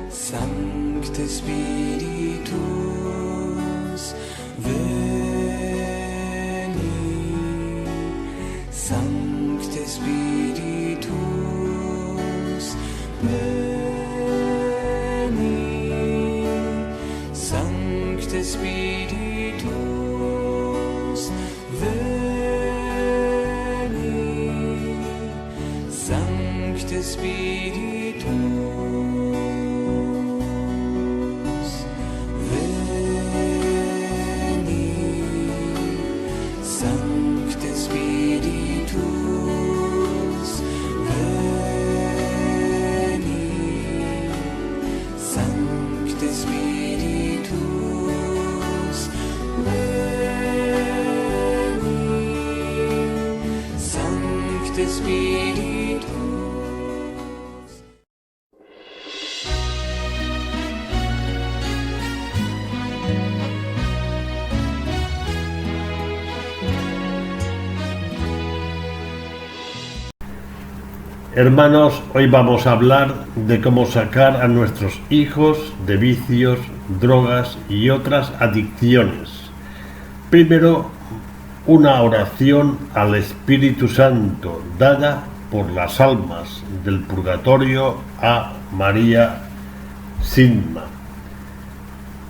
Sancte Spiritus, veni, Sancte Spiritus, veni, Sancte Spiritus, veni, Sancte Spiritus. Spiritus. Hermanos, hoy vamos a hablar de cómo sacar a nuestros hijos de vicios, drogas y otras adicciones. Primero, una oración al Espíritu Santo dada por las almas del purgatorio a María Sigma.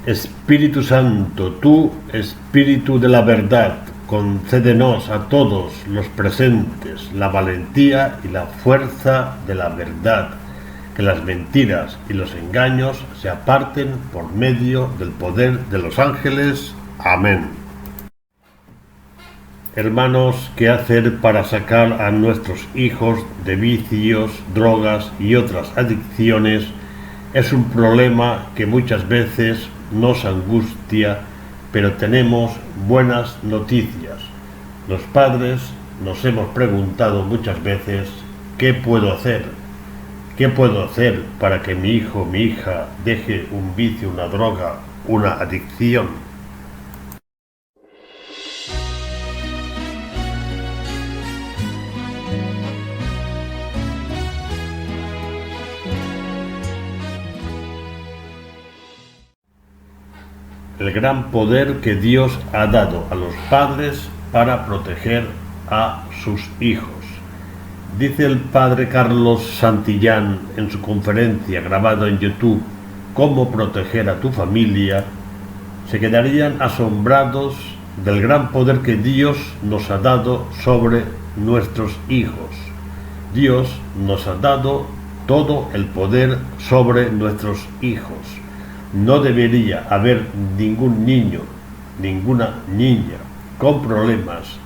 Espíritu Santo, tú, Espíritu de la verdad, concédenos a todos los presentes la valentía y la fuerza de la verdad, que las mentiras y los engaños se aparten por medio del poder de los ángeles. Amén. Hermanos, ¿qué hacer para sacar a nuestros hijos de vicios, drogas y otras adicciones? Es un problema que muchas veces nos angustia, pero tenemos buenas noticias. Los padres nos hemos preguntado muchas veces, ¿qué puedo hacer? ¿Qué puedo hacer para que mi hijo, mi hija deje un vicio, una droga, una adicción? El gran poder que Dios ha dado a los padres para proteger a sus hijos. Dice el padre Carlos Santillán en su conferencia grabada en YouTube, ¿Cómo proteger a tu familia?, se quedarían asombrados del gran poder que Dios nos ha dado sobre nuestros hijos. Dios nos ha dado todo el poder sobre nuestros hijos. No debería haber ningún niño, ninguna niña con problemas,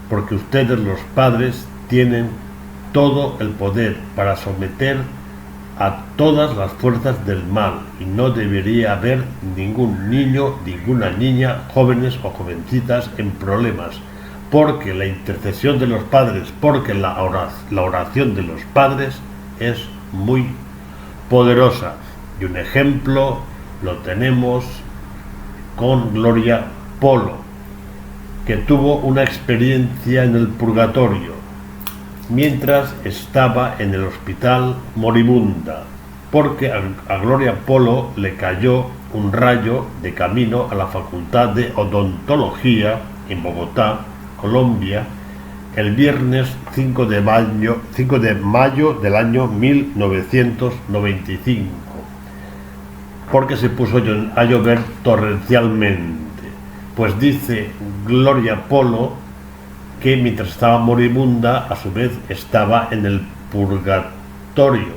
porque ustedes los padres tienen todo el poder para someter a todas las fuerzas del mal, y no debería haber ningún niño, ninguna niña, jóvenes o jovencitas en problemas, porque la intercesión de los padres, porque la oración de los padres es muy poderosa. Y un ejemplo lo tenemos con Gloria Polo, que tuvo una experiencia en el purgatorio mientras estaba en el hospital moribunda, porque a Gloria Polo le cayó un rayo de camino a la Facultad de Odontología en Bogotá, Colombia, el viernes 5 de mayo del año 1995. Porque se puso a llover torrencialmente. Pues dice Gloria Polo que mientras estaba moribunda, a su vez estaba en el purgatorio.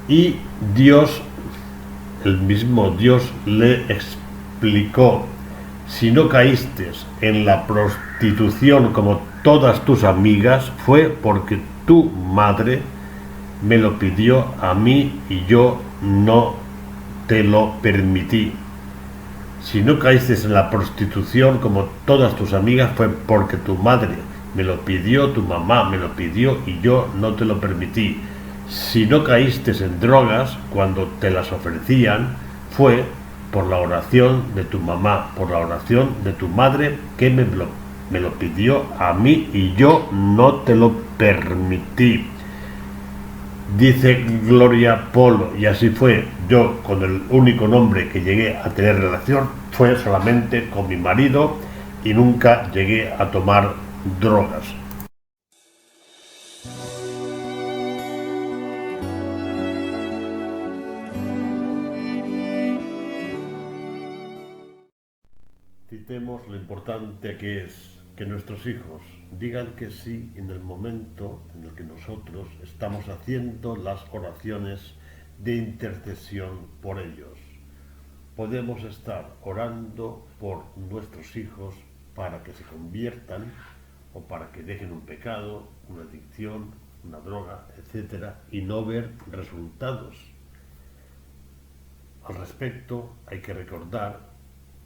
Y Dios, el mismo Dios, le explicó Si no caíste en la prostitución como todas tus amigas, fue porque tu madre me lo pidió a mí y yo no te lo permití. Si no caíste en la prostitución como todas tus amigas, fue porque tu madre me lo pidió, tu mamá me lo pidió y yo no te lo permití. Si no caíste en drogas cuando te las ofrecían, fue por la oración de tu mamá, por la oración de tu madre que me lo pidió a mí y yo no te lo permití. Dice Gloria Polo, y así fue. Yo con el único hombre que llegué a tener relación fue solamente con mi marido y nunca llegué a tomar drogas. Citemos lo importante que es que nuestros hijos digan que sí en el momento en el que nosotros estamos haciendo las oraciones de intercesión por ellos. Podemos estar orando por nuestros hijos para que se conviertan o para que dejen un pecado, una adicción, una droga, etc., y no ver resultados. Al respecto, hay que recordar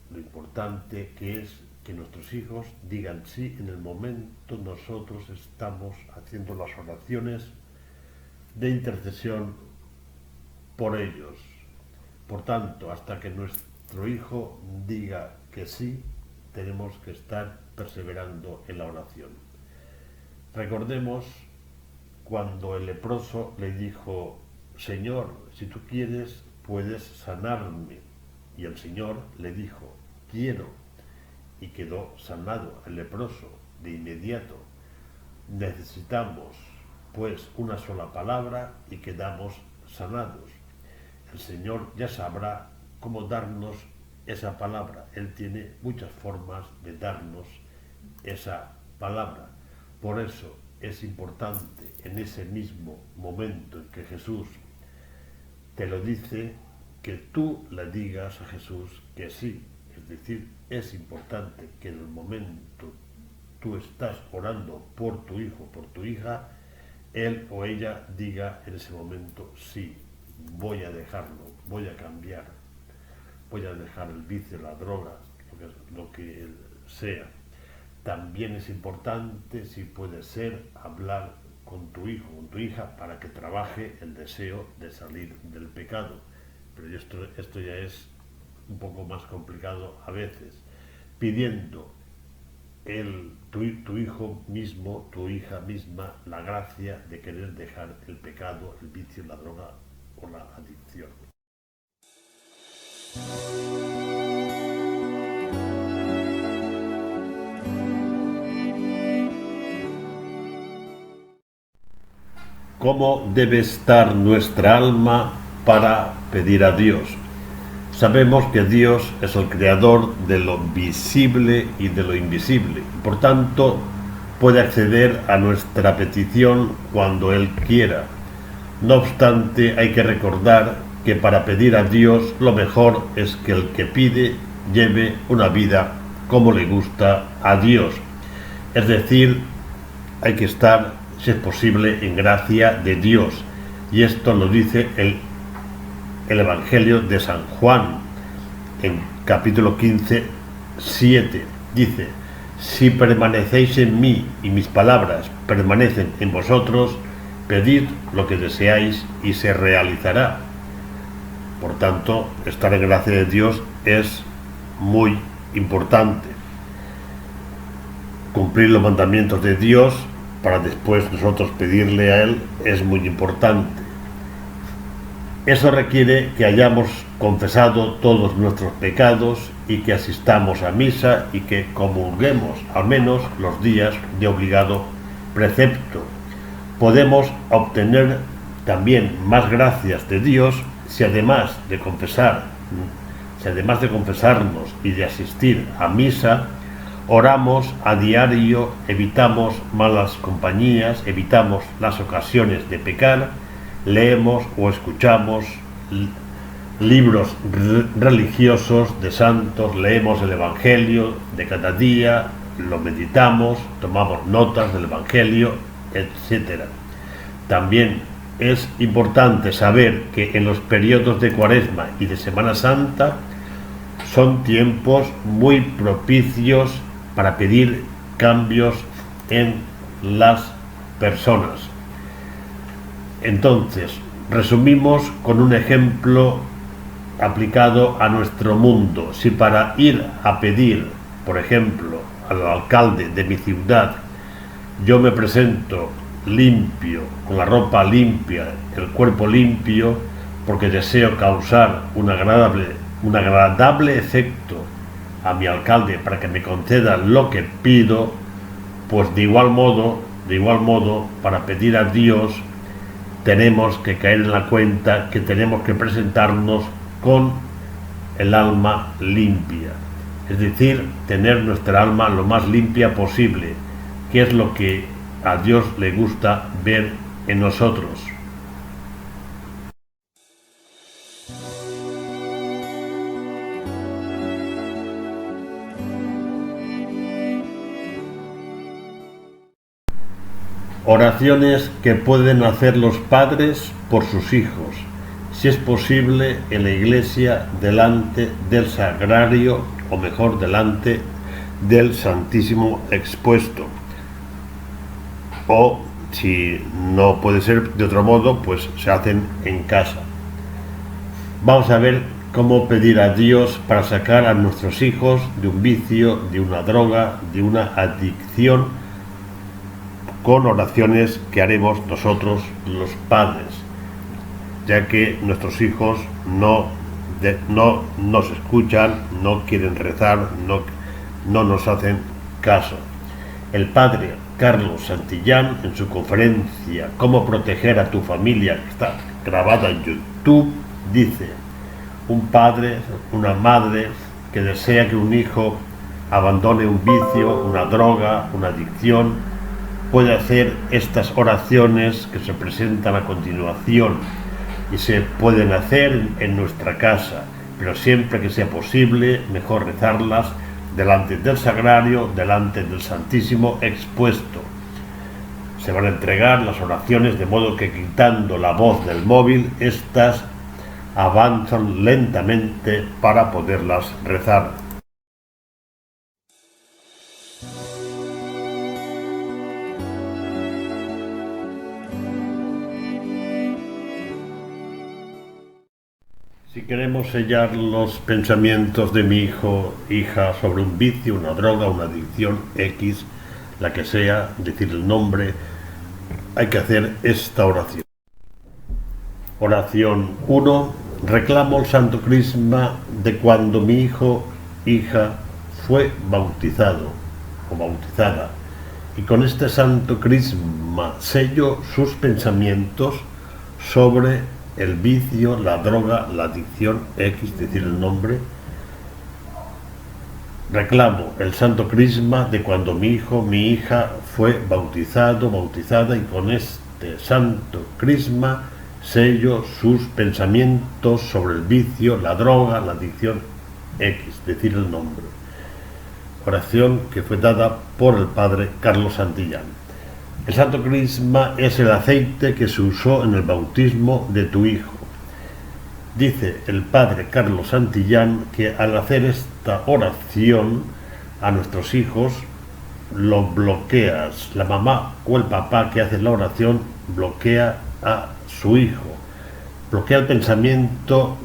lo importante que es que nuestros hijos digan sí en el momento nosotros estamos haciendo las oraciones de intercesión por ellos. Por tanto, hasta que nuestro hijo diga que sí, tenemos que estar perseverando en la oración. Recordemos cuando el leproso le dijo: Señor, si tú quieres, puedes sanarme. Y el Señor le dijo: quiero. Y quedó sanado el leproso de inmediato. Necesitamos, pues, una sola palabra y quedamos sanados. El Señor ya sabrá cómo darnos esa palabra. Él tiene muchas formas de darnos esa palabra. Por eso es importante en ese mismo momento en que Jesús te lo dice, que tú le digas a Jesús que sí. Es decir, es importante que en el momento tú estás orando por tu hijo, por tu hija, él o ella diga en ese momento: sí, voy a dejarlo, voy a cambiar, voy a dejar el vicio, la droga, lo que sea. También es importante, si puede ser, hablar con tu hijo, con tu hija, para que trabaje el deseo de salir del pecado. Pero esto ya es un poco más complicado a veces, pidiendo tu hijo mismo, tu hija misma, la gracia de querer dejar el pecado, el vicio, la droga o la adicción. ¿Cómo debe estar nuestra alma para pedir a Dios? Sabemos que Dios es el creador de lo visible y de lo invisible, y por tanto puede acceder a nuestra petición cuando Él quiera. No obstante, hay que recordar que para pedir a Dios lo mejor es que el que pide lleve una vida como le gusta a Dios. Es decir, hay que estar, si es posible, en gracia de Dios. Y esto lo dice el Evangelio de San Juan, en capítulo 15, 7. Dice: si permanecéis en mí y mis palabras permanecen en vosotros, pedid lo que deseáis y se realizará. Por tanto, estar en gracia de Dios es muy importante. Cumplir los mandamientos de Dios para después nosotros pedirle a Él es muy importante. Eso requiere que hayamos confesado todos nuestros pecados y que asistamos a misa y que comulguemos al menos los días de obligado precepto. Podemos obtener también más gracias de Dios si además de confesarnos y de asistir a misa, oramos a diario, evitamos malas compañías, evitamos las ocasiones de pecar, leemos o escuchamos libros religiosos de santos, leemos el Evangelio de cada día, lo meditamos, tomamos notas del Evangelio, etc. También es importante saber que en los periodos de Cuaresma y de Semana Santa son tiempos muy propicios para pedir cambios en las personas. Entonces, resumimos con un ejemplo aplicado a nuestro mundo. Si para ir a pedir, por ejemplo, al alcalde de mi ciudad, yo me presento limpio, con la ropa limpia, el cuerpo limpio, porque deseo causar un agradable efecto a mi alcalde para que me conceda lo que pido, pues de igual modo, para pedir a Dios tenemos que caer en la cuenta que tenemos que presentarnos con el alma limpia, es decir, tener nuestra alma lo más limpia posible, que es lo que a Dios le gusta ver en nosotros. Oraciones que pueden hacer los padres por sus hijos, si es posible en la iglesia delante del sagrario, o mejor delante del Santísimo expuesto, o si no puede ser de otro modo, pues se hacen en casa. Vamos a ver cómo pedir a Dios para sacar a nuestros hijos de un vicio, de una droga, de una adicción, con oraciones que haremos nosotros los padres, ya que nuestros hijos no nos escuchan, no quieren rezar, no nos hacen caso. El padre Carlos Santillán, en su conferencia Cómo proteger a tu familia, que está grabada en YouTube, dice: un padre, una madre que desea que un hijo abandone un vicio, una droga, una adicción, puede hacer estas oraciones que se presentan a continuación y se pueden hacer en nuestra casa, pero siempre que sea posible, mejor rezarlas delante del sagrario, delante del Santísimo expuesto. Se van a entregar las oraciones de modo que, quitando la voz del móvil, estas avanzan lentamente para poderlas rezar. Si queremos sellar los pensamientos de mi hijo, hija, sobre un vicio, una droga, una adicción X, la que sea, decir el nombre, hay que hacer esta oración. Oración 1. Reclamo el Santo Crisma de cuando mi hijo, hija, fue bautizado o bautizada, y con este Santo Crisma sello sus pensamientos sobre el vicio, la droga, la adicción X, decir el nombre. Reclamo el Santo Crisma de cuando mi hijo, mi hija fue bautizado, bautizada, y con este Santo Crisma sello sus pensamientos sobre el vicio, la droga, la adicción X, decir el nombre. Oración que fue dada por el padre Carlos Santillán. El Santo Crisma es el aceite que se usó en el bautismo de tu hijo. Dice el padre Carlos Santillán que al hacer esta oración a nuestros hijos, lo bloqueas. La mamá o el papá que hace la oración bloquea a su hijo, bloquea el pensamiento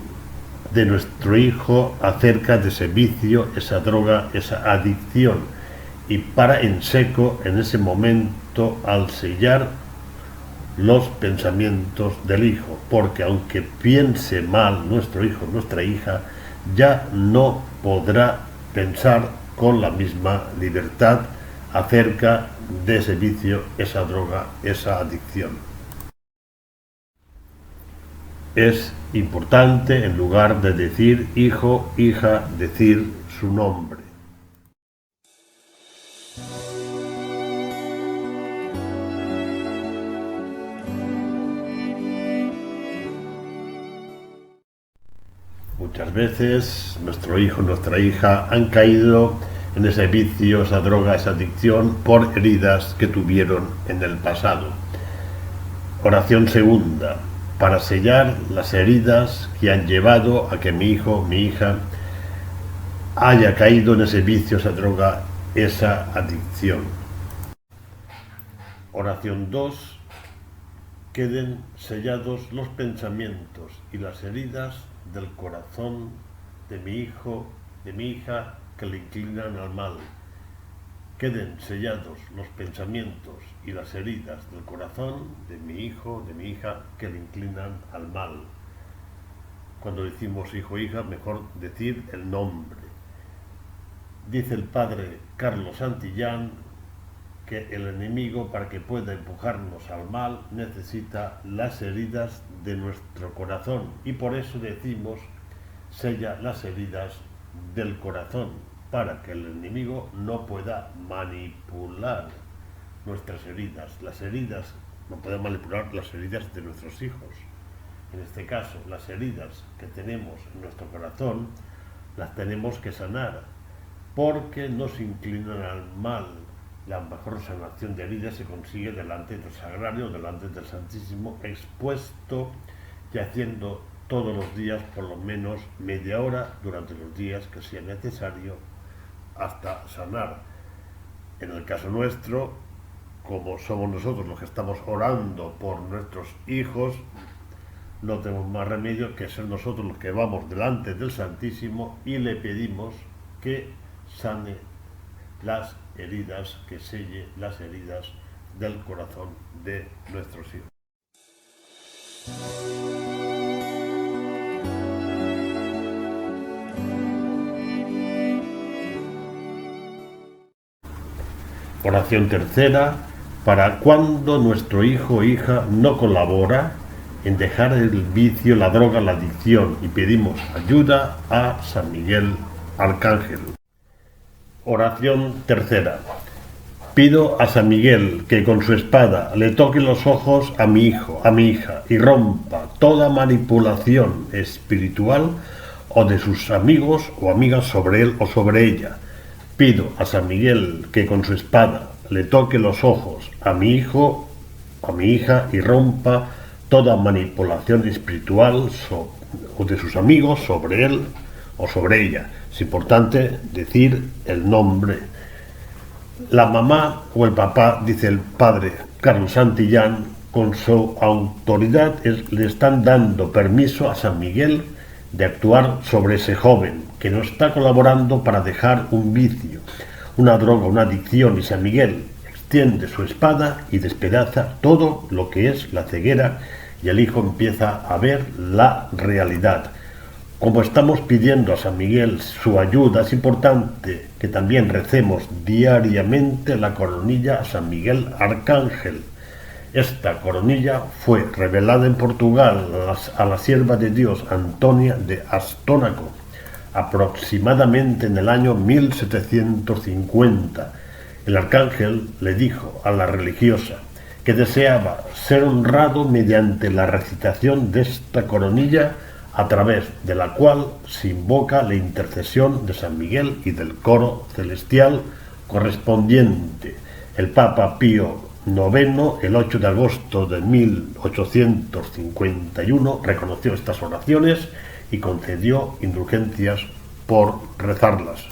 de nuestro hijo acerca de ese vicio, esa droga, esa adicción, y para en seco en ese momento al sellar los pensamientos del hijo, porque aunque piense mal nuestro hijo, nuestra hija, ya no podrá pensar con la misma libertad acerca de ese vicio, esa droga, esa adicción. Es importante, en lugar de decir hijo, hija, decir su nombre. Muchas veces nuestro hijo, nuestra hija han caído en ese vicio, esa droga, esa adicción por heridas que tuvieron en el pasado. Oración segunda, para sellar las heridas que han llevado a que mi hijo, mi hija, haya caído en ese vicio, esa droga, esa adicción. Oración 2, queden sellados los pensamientos y las heridas del corazón de mi hijo, de mi hija, que le inclinan al mal. Queden sellados los pensamientos y las heridas del corazón de mi hijo, de mi hija, que le inclinan al mal. Cuando decimos hijo o hija, mejor decir el nombre. Dice el padre Carlos Santillán que el enemigo, para que pueda empujarnos al mal, necesita las heridas de nuestro corazón, y por eso decimos sella las heridas del corazón, para que el enemigo no pueda manipular nuestras heridas. Las heridas, no puede manipular las heridas de nuestros hijos. En este caso, las heridas que tenemos en nuestro corazón las tenemos que sanar, porque nos inclinan al mal. La mejor sanación de heridas se consigue delante del Sagrario, delante del Santísimo, expuesto y haciendo todos los días por lo menos media hora durante los días que sea necesario hasta sanar. En el caso nuestro, como somos nosotros los que estamos orando por nuestros hijos, no tenemos más remedio que ser nosotros los que vamos delante del Santísimo y le pedimos que sane las heridas, que selle las heridas del corazón de nuestros hijos. Oración tercera, para cuando nuestro hijo o hija no colabora en dejar el vicio, la droga, la adicción, y pedimos ayuda a San Miguel Arcángel. Oración tercera. Pido a San Miguel que con su espada le toque los ojos a mi hijo, a mi hija, y rompa toda manipulación espiritual o de sus amigos o amigas sobre él o sobre ella. Pido a San Miguel que con su espada le toque los ojos a mi hijo, a mi hija, y rompa toda manipulación espiritual o de sus amigos sobre él o sobre ella. Es importante decir el nombre. La mamá o el papá, dice el padre Carlos Santillán, con su autoridad le están dando permiso a San Miguel de actuar sobre ese joven que no está colaborando para dejar un vicio, una droga, una adicción, y San Miguel extiende su espada y despedaza todo lo que es la ceguera, y el hijo empieza a ver la realidad. Como estamos pidiendo a San Miguel su ayuda, es importante que también recemos diariamente la coronilla a San Miguel Arcángel. Esta coronilla fue revelada en Portugal a la sierva de Dios Antonia de Astónaco, aproximadamente en el año 1750. El arcángel le dijo a la religiosa que deseaba ser honrado mediante la recitación de esta coronilla, a través de la cual se invoca la intercesión de San Miguel y del coro celestial correspondiente. El Papa Pío IX, el 8 de agosto de 1851, reconoció estas oraciones y concedió indulgencias por rezarlas.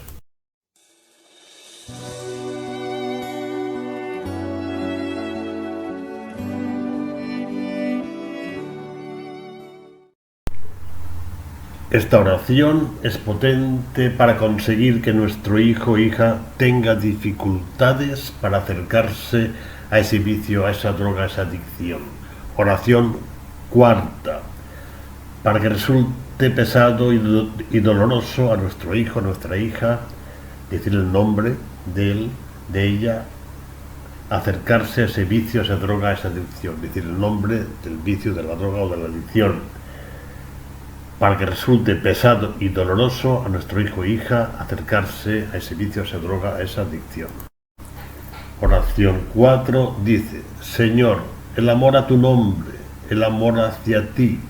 Esta oración es potente para conseguir que nuestro hijo o hija tenga dificultades para acercarse a ese vicio, a esa droga, a esa adicción. Oración cuarta, para que resulte pesado y doloroso a nuestro hijo, a nuestra hija, decir el nombre de él, de ella, acercarse a ese vicio, a esa droga, a esa adicción, decir el nombre del vicio, de la droga o de la adicción. Para que resulte pesado y doloroso a nuestro hijo o hija acercarse a ese vicio, a esa droga, a esa adicción. Oración 4 dice: Señor, el amor a tu nombre, el amor hacia ti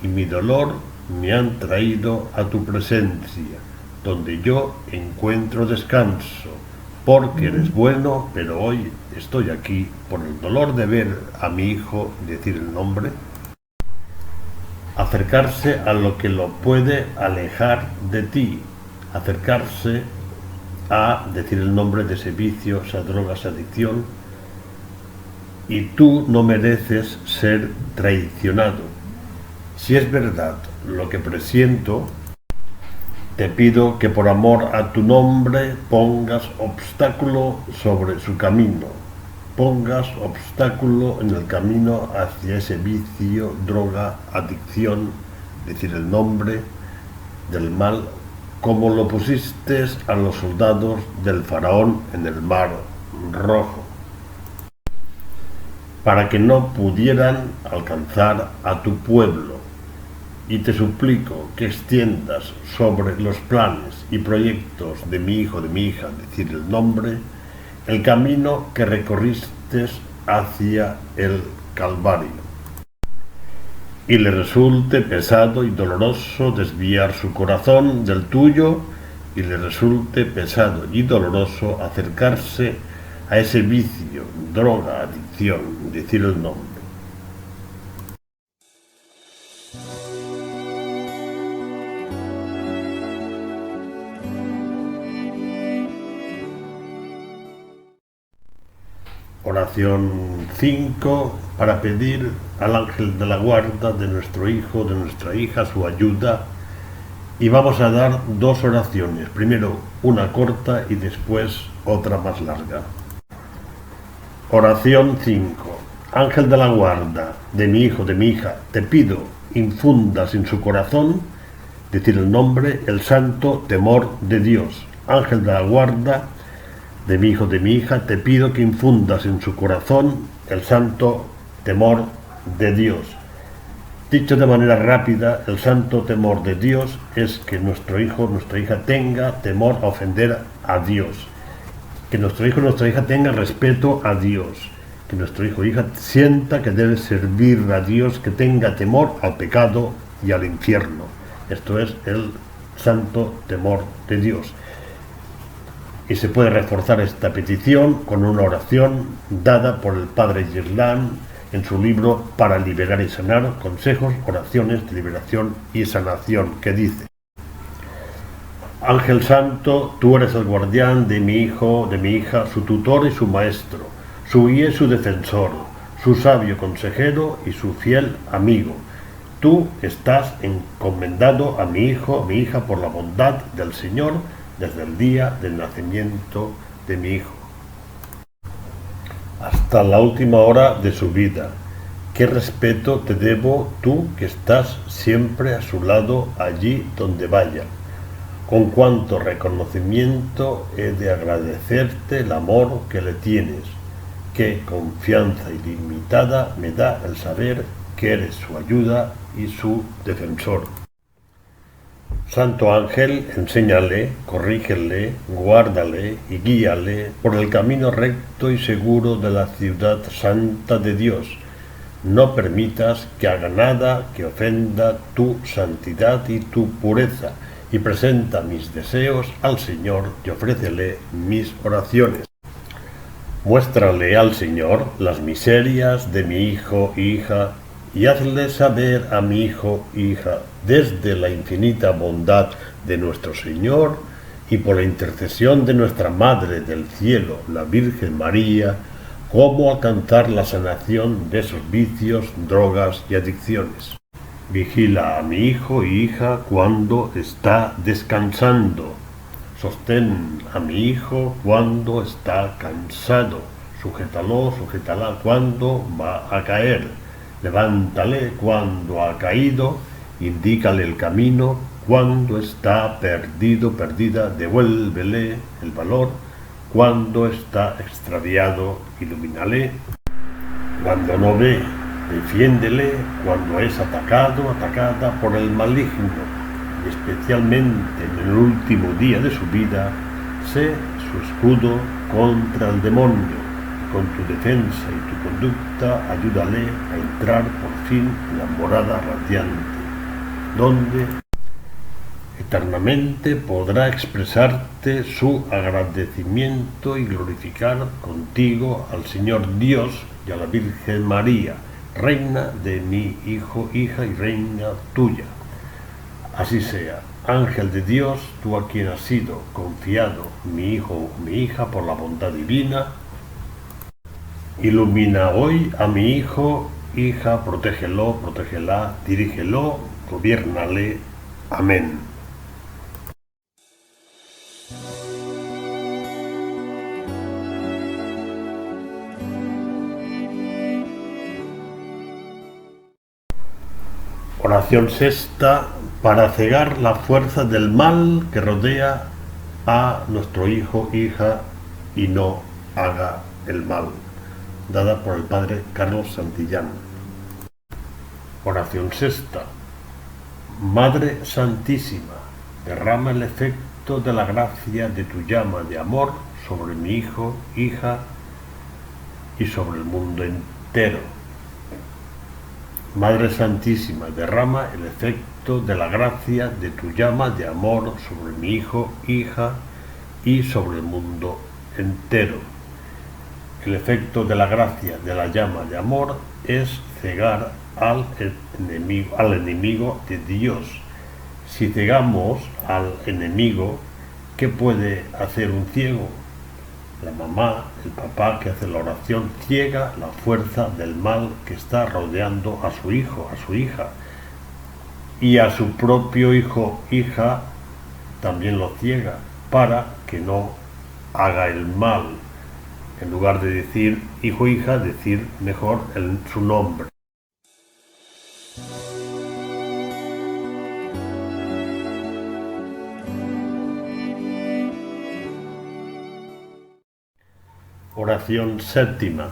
y mi dolor me han traído a tu presencia, donde yo encuentro descanso, porque eres bueno, pero hoy estoy aquí por el dolor de ver a mi hijo decir el nombre, acercarse a lo que lo puede alejar de ti, acercarse a decir el nombre de ese vicio, esa droga, esa adicción, y tú no mereces ser traicionado. Si es verdad lo que presiento, te pido que por amor a tu nombre pongas obstáculo sobre su camino, pongas obstáculo en el camino hacia ese vicio, droga, adicción, decir el nombre del mal, como lo pusiste a los soldados del faraón en el mar Rojo, para que no pudieran alcanzar a tu pueblo. Y te suplico que extiendas sobre los planes y proyectos de mi hijo, de mi hija, decir el nombre, el camino que recorriste hacia el Calvario, y le resulte pesado y doloroso desviar su corazón del tuyo, y le resulte pesado y doloroso acercarse a ese vicio, droga, adicción, decir el nombre. Oración 5, para pedir al ángel de la guarda de nuestro hijo, de nuestra hija, su ayuda. Y vamos a dar dos oraciones, primero una corta y después otra más larga. Oración 5. Ángel de la guarda de mi hijo, de mi hija, te pido, infundas en su corazón, decir el nombre, el santo temor de Dios. Ángel de la guarda de mi hijo, de mi hija, te pido que infundas en su corazón el santo temor de Dios. Dicho de manera rápida, el santo temor de Dios es que nuestro hijo, nuestra hija tenga temor a ofender a Dios, que nuestro hijo, nuestra hija tenga respeto a Dios, que nuestro hijo o hija sienta que debe servir a Dios, que tenga temor al pecado y al infierno. Esto es el santo temor de Dios. Y se puede reforzar esta petición con una oración dada por el padre Yeslan en su libro Para liberar y sanar, consejos, oraciones de liberación y sanación, que dice: Ángel Santo, tú eres el guardián de mi hijo, de mi hija, su tutor y su maestro, su guía y su defensor, su sabio consejero y su fiel amigo. Tú estás encomendado a mi hijo, a mi hija, por la bondad del Señor, desde el día del nacimiento de mi hijo hasta la última hora de su vida. ¿Qué respeto te debo tú, que estás siempre a su lado allí donde vaya? Con cuánto reconocimiento he de agradecerte el amor que le tienes. Qué confianza ilimitada me da el saber que eres su ayuda y su defensor. Santo ángel, enséñale, corrígele, guárdale y guíale por el camino recto y seguro de la ciudad santa de Dios. No permitas que haga nada que ofenda tu santidad y tu pureza, y presenta mis deseos al Señor y ofrécele mis oraciones. Muéstrale al Señor las miserias de mi hijo, hija, y hazle saber a mi hijo, hija, desde la infinita bondad de nuestro Señor y por la intercesión de nuestra Madre del Cielo, la Virgen María, cómo alcanzar la sanación de esos vicios, drogas y adicciones. Vigila a mi hijo y hija cuando está descansando. Sostén a mi hijo cuando está cansado. Sujétalo, sujétala cuando va a caer. Levántale cuando ha caído, indícale el camino cuando está perdido, perdida, devuélvele el valor cuando está extraviado, ilumínale cuando no ve, defiéndele cuando es atacado, atacada por el maligno, y especialmente en el último día de su vida, sé su escudo contra el demonio. Con tu defensa y tu conducta, ayúdale a entrar por fin en la morada radiante. donde eternamente podrá expresarte su agradecimiento y glorificar contigo al Señor Dios y a la Virgen María, reina de mi hijo, hija y reina tuya. Así sea. Ángel de Dios, tú a quien has sido confiado mi hijo o mi hija por la bondad divina, ilumina hoy a mi hijo, hija, protégelo, protégela, dirígelo, gobiérnale. Amén. Oración sexta, para cegar la fuerza del mal que rodea a nuestro hijo, hija, y no haga el mal. Dada por el Padre Carlos Santillán. Oración sexta. Madre Santísima, derrama el efecto de la gracia de tu llama de amor sobre mi hijo, hija y sobre el mundo entero. Madre Santísima, derrama el efecto de la gracia de tu llama de amor sobre mi hijo, hija y sobre el mundo entero. El efecto de la gracia de la llama de amor es cegar al enemigo de Dios. Si cegamos al enemigo, ¿qué puede hacer un ciego? La mamá, el papá que hace la oración ciega la fuerza del mal que está rodeando a su hijo, a su hija, y a su propio hijo, hija, también lo ciega para que no haga el mal. En lugar de decir hijo, hija, decir mejor su nombre. Oración séptima.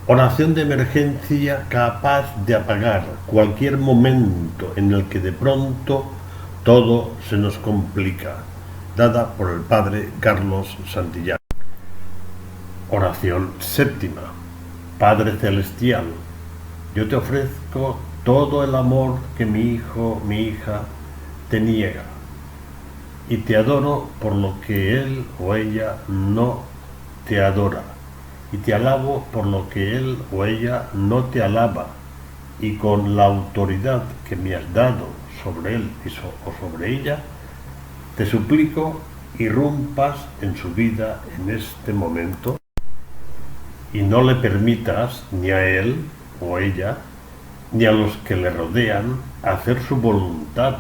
Oración de emergencia capaz de apagar cualquier momento en el que de pronto todo se nos complica. Dada por el Padre Carlos Santillán. Oración séptima. Padre Celestial, yo te ofrezco todo el amor que mi hijo, mi hija te niega, y te adoro por lo que él o ella no te adora, y te alabo por lo que él o ella no te alaba, y con la autoridad que me has dado sobre él o sobre ella, te suplico irrumpas en su vida en este momento y no le permitas ni a él o ella ni a los que le rodean hacer su voluntad,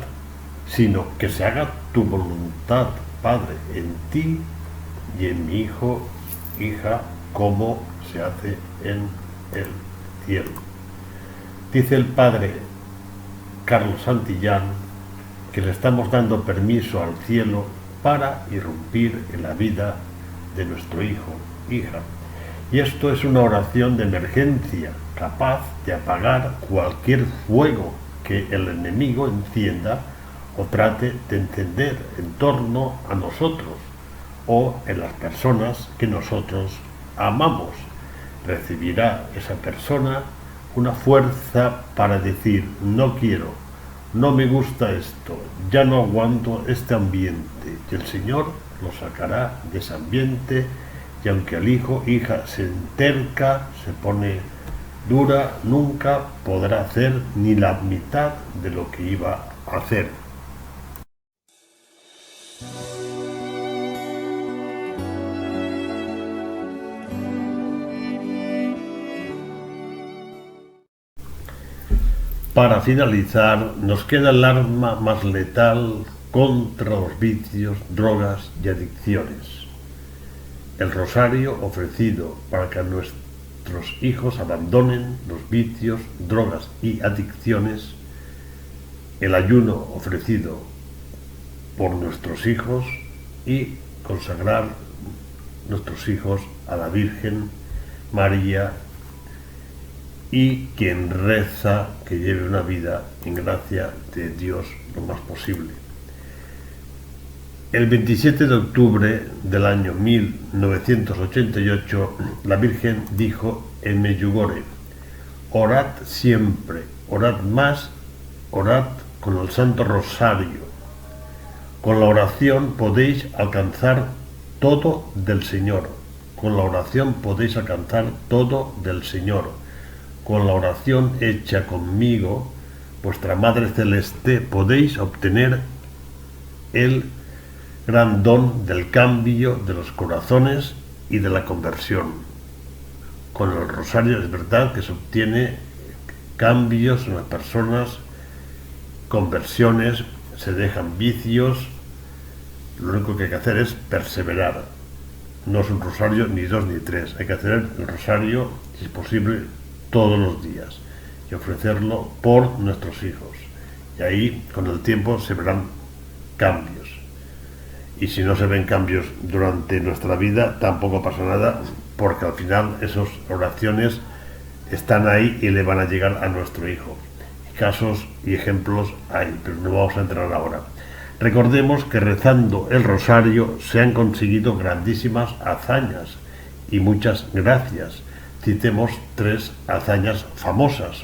sino que se haga tu voluntad, Padre, en ti y en mi hijo, hija, como se hace en el cielo. Dice el Padre Carlos Santillán que le estamos dando permiso al cielo para irrumpir en la vida de nuestro hijo, hija. Y esto es una oración de emergencia, capaz de apagar cualquier fuego que el enemigo encienda o trate de encender en torno a nosotros o en las personas que nosotros amamos. Recibirá esa persona una fuerza para decir: no quiero, no me gusta esto, ya no aguanto este ambiente, y el Señor lo sacará de ese ambiente. Y aunque el hijo, hija se enterca, se pone dura, nunca podrá hacer ni la mitad de lo que iba a hacer. Para finalizar, nos queda el arma más letal contra los vicios, drogas y adicciones. El rosario ofrecido para que nuestros hijos abandonen los vicios, drogas y adicciones. El ayuno ofrecido por nuestros hijos y consagrar nuestros hijos a la Virgen María, y quien reza que lleve una vida en gracia de Dios lo más posible. El 27 de octubre del año 1988, la Virgen dijo en Medjugorje: orad siempre, orad más, orad con el Santo Rosario. Con la oración podéis alcanzar todo del Señor. Con la oración podéis alcanzar todo del Señor. Con la oración hecha conmigo, vuestra Madre Celeste, podéis obtener el gran don del cambio de los corazones y de la conversión. Con el rosario es verdad que se obtiene cambios en las personas, conversiones, se dejan vicios. Lo único que hay que hacer es perseverar. No es un rosario ni 2 ni 3, hay que hacer el rosario, si es posible, todos los días y ofrecerlo por nuestros hijos. Y ahí, con el tiempo, se verán cambios. Y si no se ven cambios durante nuestra vida, tampoco pasa nada, porque al final esas oraciones están ahí y le van a llegar a nuestro hijo. Casos y ejemplos hay, pero no vamos a entrar ahora. Recordemos que rezando el rosario se han conseguido grandísimas hazañas y muchas gracias. Citemos 3 hazañas famosas.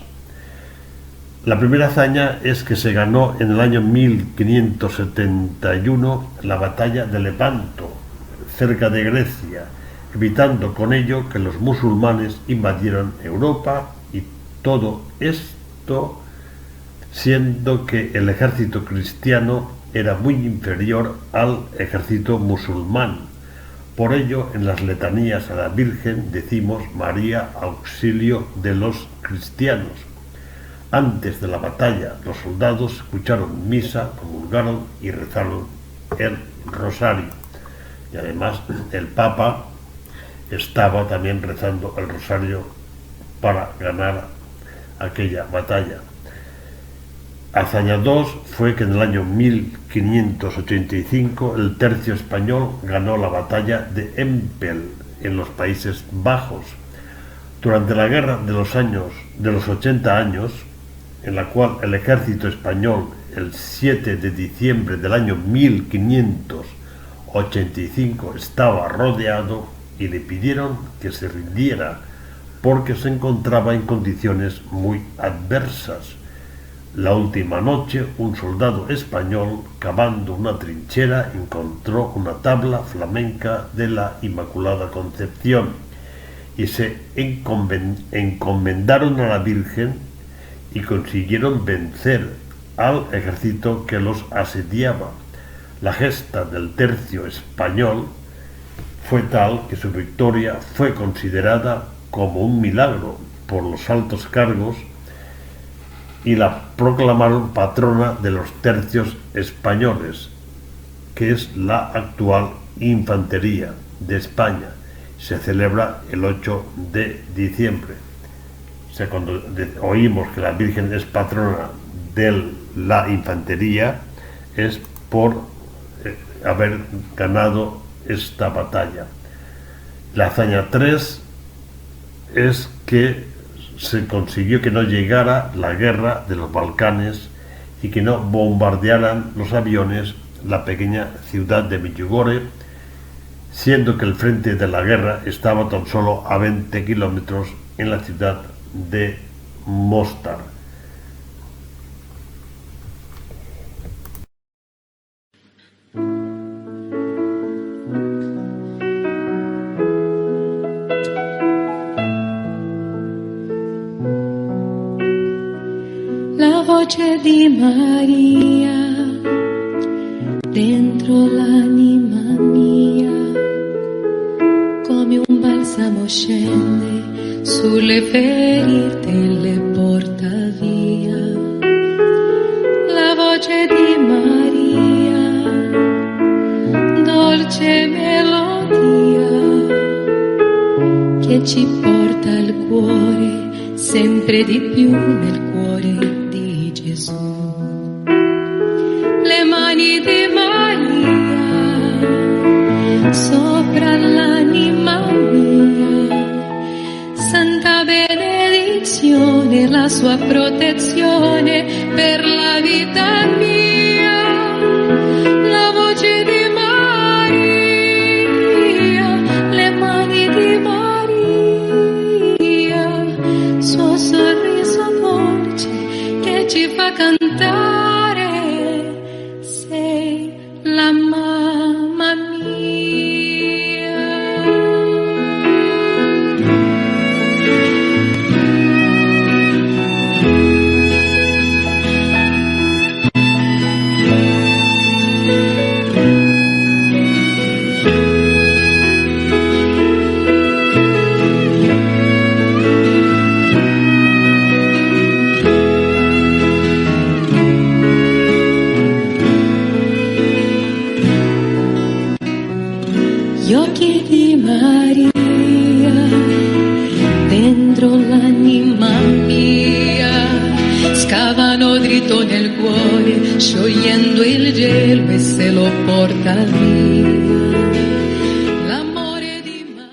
La primera hazaña es que se ganó en el año 1571 la batalla de Lepanto, cerca de Grecia, evitando con ello que los musulmanes invadieran Europa, y todo esto siendo que el ejército cristiano era muy inferior al ejército musulmán. Por ello, en las letanías a la Virgen decimos: María, auxilio de los cristianos. Antes de la batalla, los soldados escucharon misa, comulgaron y rezaron el rosario. Y además, el Papa estaba también rezando el rosario para ganar aquella batalla. Hazaña 2 fue que en el año 1585 el tercio español ganó la batalla de Empel en los Países Bajos. Durante la guerra de los 80 años, en la cual el ejército español el 7 de diciembre del año 1585 estaba rodeado y le pidieron que se rindiera porque se encontraba en condiciones muy adversas. La última noche, un soldado español, cavando una trinchera, encontró una tabla flamenca de la Inmaculada Concepción y se encomendaron a la Virgen y consiguieron vencer al ejército que los asediaba. La gesta del tercio español fue tal que su victoria fue considerada como un milagro por los altos cargos y la proclamaron patrona de los tercios españoles, que es la actual Infantería de España. Se celebra el 8 de diciembre. O sea, cuando oímos que la Virgen es patrona de la Infantería, es por haber ganado esta batalla. La hazaña 3 es que se consiguió que no llegara la guerra de los Balcanes y que no bombardearan los aviones la pequeña ciudad de Medjugorje, siendo que el frente de la guerra estaba tan solo a 20 kilómetros en la ciudad de Mostar. La voce di Maria dentro l'anima mia, come un balsamo scende sulle ferite e le porta via. La voce di Maria, dolce melodia, che ci porta al cuore sempre di più nel cuore di Gesù. Le mani di Maria sopra l'anima mia, santa benedizione, la sua protezione per la vita mia. La voce di Maria, le mani di Maria, suo sorriso dolce che ci fa cantare. Gli occhi di Maria dentro l'anima mia scavano dritto nel cuore, sciogliendo il gelo e se lo porta via. L'amore di Maria.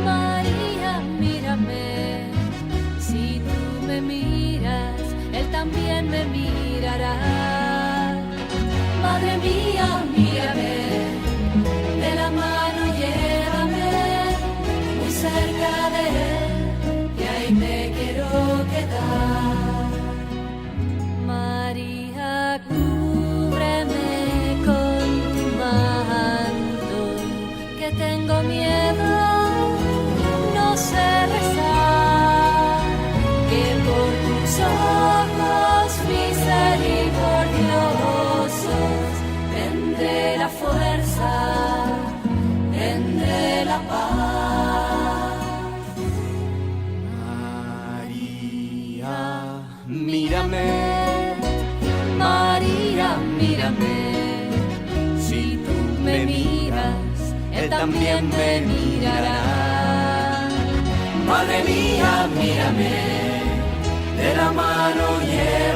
María, mírame, si tú me miras, Él también me mirará. Madre mía, mírame, de la mano llévame, muy cerca de Él, y ahí me quiero quedar. María, cúbreme con tu manto, que tengo miedo, no sé rezar, que por tus ojos misericordiosos tendré la fuerza, tendré la paz. María, mírame, María, mírame, si tú me miras, Él también me mirará. Madre mía, mírame, de la mano lleva.